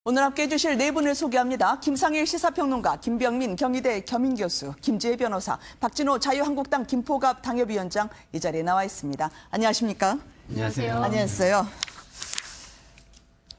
오늘 함께해 주실 네 분을 소개합니다. 김상일 시사평론가, 김병민 경희대 겸임교수, 김지혜 변호사, 박진호 자유한국당 김포갑 당협위원장 이 자리에 나와 있습니다. 안녕하십니까? 안녕하세요. 안녕하세요.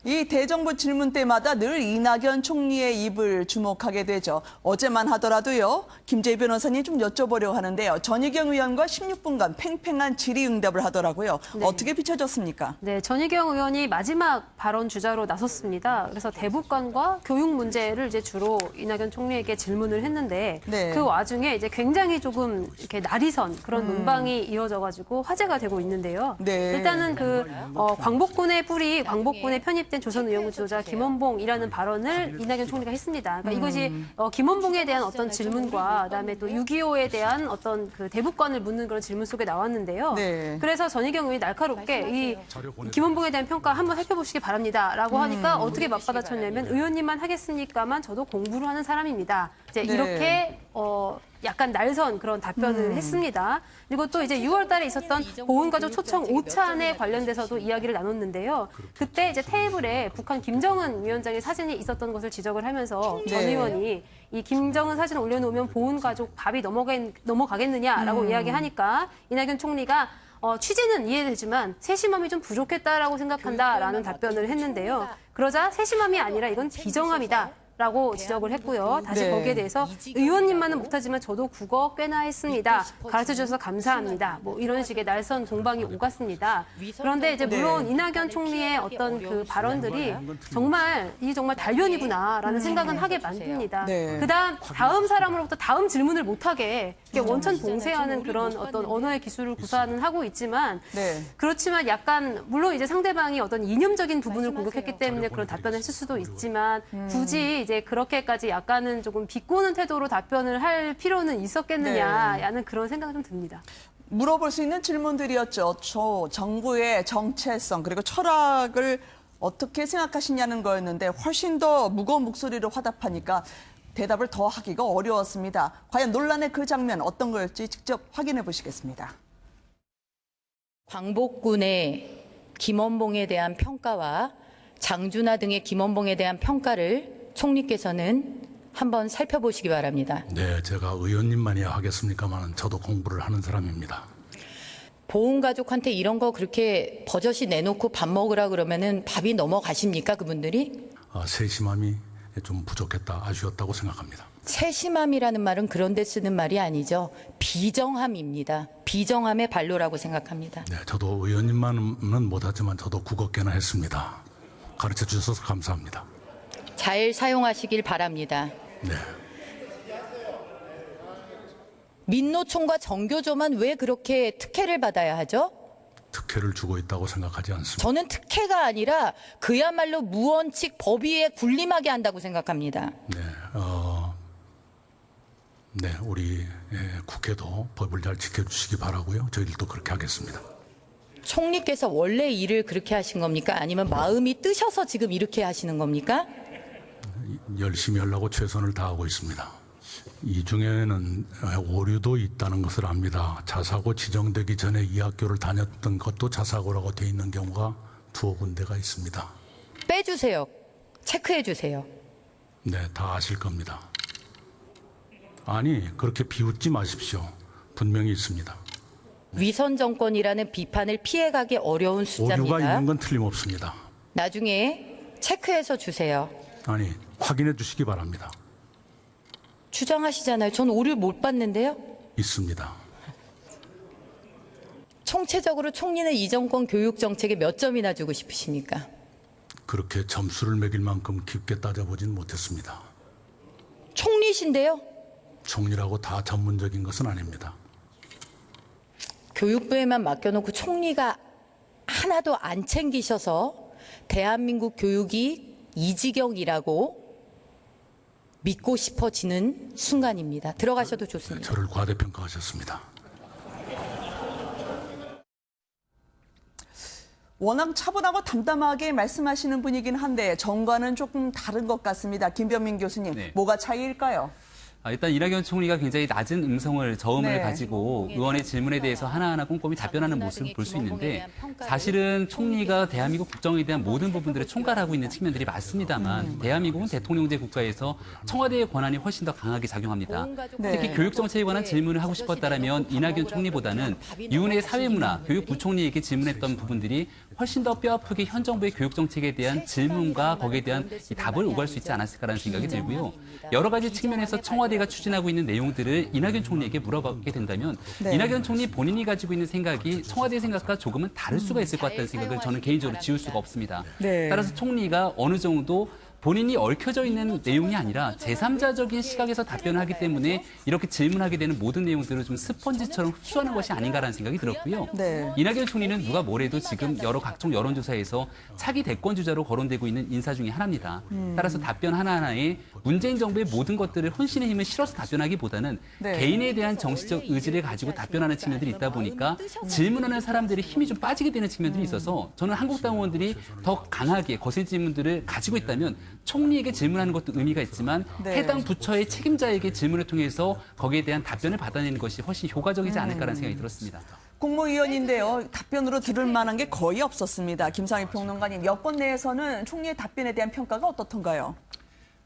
이 대정부 질문 때마다 늘 이낙연 총리의 입을 주목하게 되죠. 어제만 하더라도요. 김재희 변호사님 좀 여쭤보려고 하는데요. 전희경 의원과 16분간 팽팽한 질의응답을 하더라고요. 네. 어떻게 비춰졌습니까? 네, 전희경 의원이 마지막 발언 주자로 나섰습니다. 그래서 대북관과 교육 문제를 이제 주로 이낙연 총리에게 질문을 했는데 네. 그 와중에 이제 굉장히 조금 이렇게 날이선 그런 논방이 이어져가지고 화제가 되고 있는데요. 네. 일단은 광복군의 뿌리, 광복군에 편입된 조선의용군 지도자 김원봉이라는 발언을 이낙연 총리가 했습니다. 그러니까 이것이 김원봉에 대한 어떤 질문과 그다음에 또 6.25에 대한 어떤 그 대북관을 묻는 그런 질문 속에 나왔는데요. 네. 그래서 전희경 의원이 날카롭게 이 김원봉에 대한 평가 한번 살펴보시기 바랍니다라고 하니까 어떻게 맞받아쳤냐면 의원님만 하겠습니까만 저도 공부를 하는 사람입니다. 이제 네. 이렇게 약간 날선 그런 답변을 했습니다. 그리고 또 이제 6월 달에 있었던 보훈가족 초청 오찬에 관련돼서도 이야기를 나눴는데요. 그때 이제 테이블에 북한 김정은 위원장의 사진이 있었던 것을 지적을 하면서 전 네. 의원이 이 김정은 사진을 올려놓으면 보훈가족 밥이 넘어가겠느냐라고 이야기하니까 이낙연 총리가 취지는 이해되지만 세심함이 좀 부족했다라고 생각한다라는 답변을 했는데요. 그러자 세심함이 아니라 이건 비정함이다. 라고 지적을 했고요. 다시 네. 거기에 대해서 의원님만은 못하지만 저도 국어 꽤나 했습니다. 가르쳐 주셔서 감사합니다. 뭐 이런 식의 날선 공방이 오갔습니다. 그런데 이제 물론 이낙연 총리의 어떤 그 발언들이 정말 달변이구나라는 생각은 하게 만듭니다. 네. 다음 사람으로부터 다음 질문을 못하게 원천 봉쇄하는 그런 어떤 언어의 기술을 구사는 하고 있지만 네. 그렇지만 약간 물론 이제 상대방이 어떤 이념적인 부분을 공격했기 때문에 그런 답변을 했을 수도 있지만 굳이 이제 그렇게까지 약간은 조금 비꼬는 태도로 답변을 할 필요는 있었겠느냐라는 그런 생각이 좀 듭니다. 물어볼 수 있는 질문들이었죠. 정부의 정체성 그리고 철학을 어떻게 생각하시냐는 거였는데 훨씬 더 무거운 목소리로 화답하니까 대답을 더 하기가 어려웠습니다. 과연 논란의 그 장면 어떤 거였지 직접 확인해 보시겠습니다. 광복군의 김원봉에 대한 평가와 장준하 등의 김원봉에 대한 평가를 총리께서는 한번 살펴보시기 바랍니다. 네, 제가 의원님만이야 하겠습니까만 저도 공부를 하는 사람입니다. 보훈가족한테 이런 거 그렇게 버젓이 내놓고 밥 먹으라 그러면은 밥이 넘어가십니까, 그분들이? 세심함이 좀 부족했다, 아쉬웠다고 생각합니다. 세심함이라는 말은 그런 데 쓰는 말이 아니죠. 비정함입니다. 비정함의 발로라고 생각합니다. 네, 저도 의원님만은 못하지만 저도 국어 꽤나 했습니다. 가르쳐 주셔서 감사합니다. 잘 사용하시길 바랍니다. 네. 민노총과 정교조만 왜 그렇게 특혜를 받아야 하죠? 특혜를 주고 있다고 생각하지 않습니다. 저는 특혜가 아니라 그야말로 무원칙 법위에 군림하게 한다고 생각합니다. 네, 우리 국회도 법을 잘 지켜주시기 바라고요. 저희들도 그렇게 하겠습니다. 총리께서 원래 일을 그렇게 하신 겁니까? 아니면 마음이 뜨셔서 지금 이렇게 하시는 겁니까? 열심히 하려고 최선을 다하고 있습니다. 이 중에는 오류도 있다는 것을 압니다. 자사고 지정되기 전에 이 학교를 다녔던 것도 자사고라고 돼 있는 경우가 두어 군데가 있습니다. 빼주세요. 체크해 주세요. 네, 다 아실 겁니다. 아니, 그렇게 비웃지 마십시오. 분명히 있습니다. 위선 정권이라는 비판을 피해가기 어려운 숫자입니다. 오류가 있는 건 틀림없습니다. 나중에 체크해서 주세요. 아니, 확인해 주시기 바랍니다. 주장하시잖아요. 전 오류 못 봤는데요. 있습니다. 총체적으로 총리는 이 정권 교육 정책에 몇 점이나 주고 싶으십니까? 그렇게 점수를 매길 만큼 깊게 따져보진 못했습니다. 총리신데요. 총리라고 다 전문적인 것은 아닙니다. 교육부에만 맡겨놓고 총리가 하나도 안 챙기셔서 대한민국 교육이 이 지경이라고 믿고 싶어지는 순간입니다. 들어가셔도 좋습니다. 저를 과대평가하셨습니다. 워낙 차분하고 담담하게 말씀하시는 분이긴 한데 정과는 조금 다른 것 같습니다. 김병민 교수님, 네. 뭐가 차이일까요? 일단 이낙연 총리가 굉장히 낮은 저음을 네. 가지고 의원의 질문에 대해서 하나하나 꼼꼼히 답변하는 모습을 볼 수 있는데 사실은 총리가 대한민국 국정에 대한 모든 부분들을 총괄하고 있는 측면들이 맞습니다만 대한민국은 대통령제 국가에서 청와대의 권한이 훨씬 더 강하게 작용합니다. 네. 특히 교육정책에 관한 질문을 하고 싶었다면 이낙연 총리보다는 유은혜 사회문화 교육부총리에게 질문했던 부분들이 훨씬 더 뼈아프게 현 정부의 교육정책에 대한 질문과 거기에 대한 이 답을 오갈 수 있지 않았을까라는 생각이 들고요. 여러 가지 측면에서 청와대가 추진하고 있는 내용들을 이낙연 총리에게 물어보게 된다면 네. 이낙연 총리 본인이 가지고 있는 생각이 청와대 생각과 조금은 다를 수가 있을 것 같다는 생각을 저는 개인적으로 지울 수가 없습니다. 네. 따라서 총리가 어느 정도 본인이 얽혀져 있는 내용이 아니라 제3자적인 시각에서 답변을 하기 때문에 이렇게 질문하게 되는 모든 내용들을 좀 스펀지처럼 흡수하는 것이 아닌가라는 생각이 들었고요. 네. 이낙연 총리는 누가 뭐래도 지금 각종 여론조사에서 차기 대권주자로 거론되고 있는 인사 중에 하나입니다. 따라서 답변 하나하나에 문재인 정부의 모든 것들을 혼신의 힘을 실어서 답변하기보다는 네. 개인에 대한 정치적 의지를 가지고 답변하는 측면들이 있다 보니까 질문하는 사람들의 힘이 좀 빠지게 되는 측면들이 있어서 저는 한국당 의원들이 더 강하게 거센 질문들을 가지고 있다면 총리에게 질문하는 것도 의미가 있지만 네. 해당 부처의 책임자에게 질문을 통해서 거기에 대한 답변을 받아내는 것이 훨씬 효과적이지 않을까라는 생각이 들었습니다. 국무위원인데요. 답변으로 들을 만한 게 거의 없었습니다. 김상희 평론가님, 여권 내에서는 총리의 답변에 대한 평가가 어떻던가요?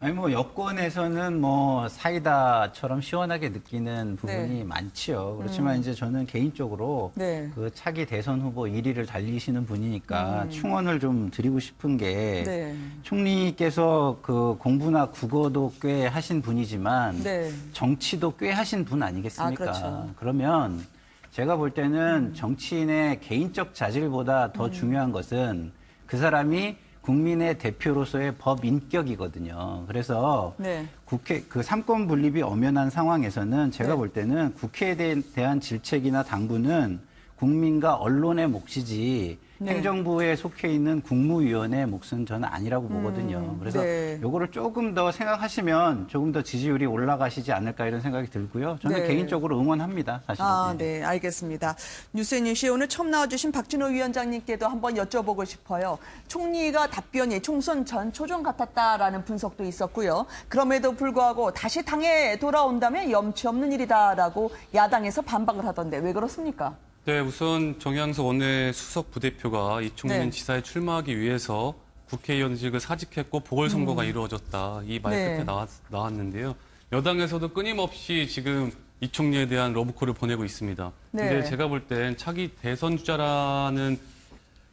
아니 뭐 여권에서는 뭐 사이다처럼 시원하게 느끼는 부분이 네. 많지요. 그렇지만 이제 저는 개인적으로 네. 그 차기 대선 후보 1위를 달리시는 분이니까 충원을 좀 드리고 싶은 게 네. 총리께서 그 공부나 국어도 꽤 하신 분이지만 네. 정치도 꽤 하신 분 아니겠습니까? 그렇죠. 그러면 제가 볼 때는 정치인의 개인적 자질보다 더 중요한 것은 그 사람이 국민의 대표로서의 법 인격이거든요. 그래서 네. 국회 그 삼권 분립이 엄연한 상황에서는 제가 네. 볼 때는 국회에 대한 질책이나 당부는 국민과 언론의 몫이지 네. 행정부에 속해 있는 국무위원의 몫은 저는 아니라고 보거든요. 그래서 네. 요거를 조금 더 생각하시면 조금 더 지지율이 올라가시지 않을까 이런 생각이 들고요. 저는 네. 개인적으로 응원합니다. 사실은. 네, 알겠습니다. 뉴스뉴시 오늘 처음 나와주신 박진호 위원장님께도 한번 여쭤보고 싶어요. 총리가 답변이 총선 전 초전 같았다라는 분석도 있었고요. 그럼에도 불구하고 다시 당에 돌아온다면 염치 없는 일이다라고 야당에서 반박을 하던데 왜 그렇습니까? 네, 우선 정양석 원내 수석 부대표가 이총리는 네. 지사에 출마하기 위해서 국회의원직을 사직했고 보궐선거가 이루어졌다. 이 말 네. 끝에 나왔는데요. 여당에서도 끊임없이 지금 이총리에 대한 러브콜을 보내고 있습니다. 네. 근데 제가 볼 땐 차기 대선 주자라는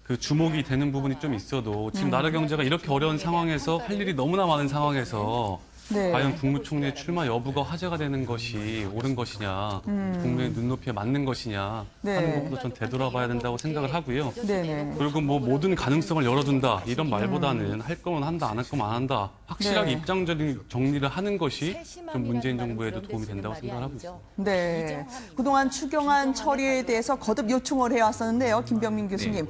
그 주목이 되는 부분이 좀 있어도 지금 나라 경제가 이렇게 어려운 상황에서 할 일이 너무나 많은 상황에서 네. 과연 국무총리의 출마 여부가 화제가 되는 것이 옳은 것이냐, 국민의 눈높이에 맞는 것이냐 네. 하는 것도 전 되돌아봐야 된다고 생각을 하고요. 네네. 그리고 뭐 모든 가능성을 열어둔다 이런 말보다는 할 거면 한다, 안 할 거면 안 한다 확실하게 네. 입장적인 정리를 하는 것이 좀 문재인 정부에도 도움이 된다고 생각을 하고 있습니다. 네. 그동안 추경안 처리에 대해서 거듭 요청을 해왔었는데요. 김병민 교수님.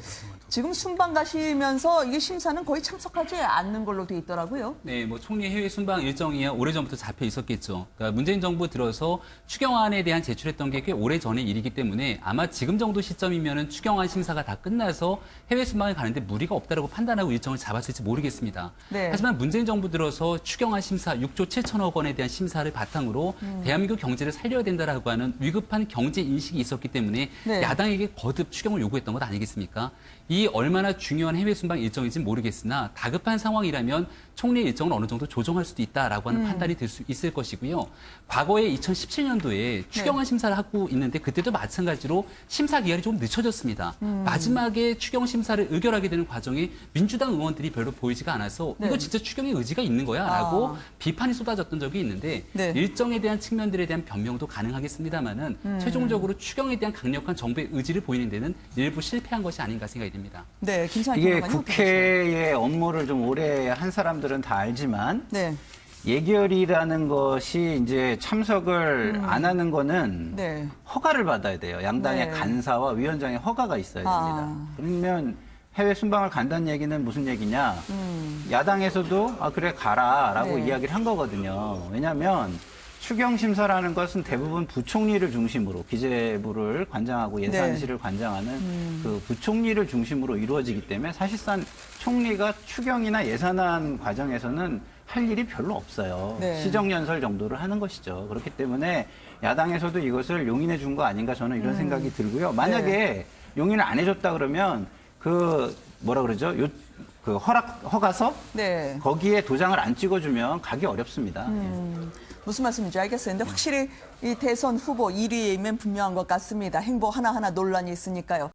지금 순방 가시면서 이게 심사는 거의 참석하지 않는 걸로 돼 있더라고요. 네, 뭐 총리 해외 순방 일정이야 오래전부터 잡혀 있었겠죠. 그러니까 문재인 정부 들어서 추경안에 대한 제출했던 게 꽤 오래전의 일이기 때문에 아마 지금 정도 시점이면은 추경안 심사가 다 끝나서 해외 순방에 가는데 무리가 없다라고 판단하고 일정을 잡았을지 모르겠습니다. 네. 하지만 문재인 정부 들어서 추경안 심사 6조 7천억 원에 대한 심사를 바탕으로 대한민국 경제를 살려야 된다라고 하는 위급한 경제 인식이 있었기 때문에 네. 야당에게 거듭 추경을 요구했던 것 아니겠습니까? 이 얼마나 중요한 해외 순방 일정인지 모르겠으나 다급한 상황이라면 총리 일정을 어느 정도 조정할 수도 있다라고 하는 판단이 들 수 있을 것이고요. 과거에 2017년도에 추경안 심사를 하고 있는데 그때도 마찬가지로 심사 기한이 조금 늦춰졌습니다. 마지막에 추경 심사를 의결하게 되는 과정에 민주당 의원들이 별로 보이지가 않아서 네. 이거 진짜 추경의 의지가 있는 거야라고 비판이 쏟아졌던 적이 있는데 네. 일정에 대한 측면들에 대한 변명도 가능하겠습니다만은 최종적으로 추경에 대한 강력한 정부의 의지를 보이는 데는 일부 실패한 것이 아닌가 생각이 듭니다. 네, 김상희 이게 평론가님 어떻게 보세요? 국회의 업무를 좀 오래 한 사람들은 다 알지만 네, 예결이라는 것이 이제 참석을 안 하는 거는 네. 허가를 받아야 돼요. 양당의 네. 간사와 위원장의 허가가 있어야 됩니다. 그러면 해외 순방을 간다는 얘기는 무슨 얘기냐? 야당에서도 그래 가라라고 네. 이야기를 한 거거든요. 왜냐하면 추경 심사라는 것은 대부분 부총리를 중심으로 기재부를 관장하고 예산실을 관장하는 그 부총리를 중심으로 이루어지기 때문에 사실상 총리가 추경이나 예산안 과정에서는 할 일이 별로 없어요. 네. 시정연설 정도를 하는 것이죠. 그렇기 때문에 야당에서도 이것을 용인해 준 거 아닌가 저는 이런 생각이 들고요. 만약에 용인을 안 해줬다 그러면 그 뭐라 그러죠? 그 허가서 네. 거기에 도장을 안 찍어주면 가기 어렵습니다. 무슨 말씀인지 알겠어요. 근데 확실히 이 대선 후보 1위이면 분명한 것 같습니다. 행보 하나하나 논란이 있으니까요.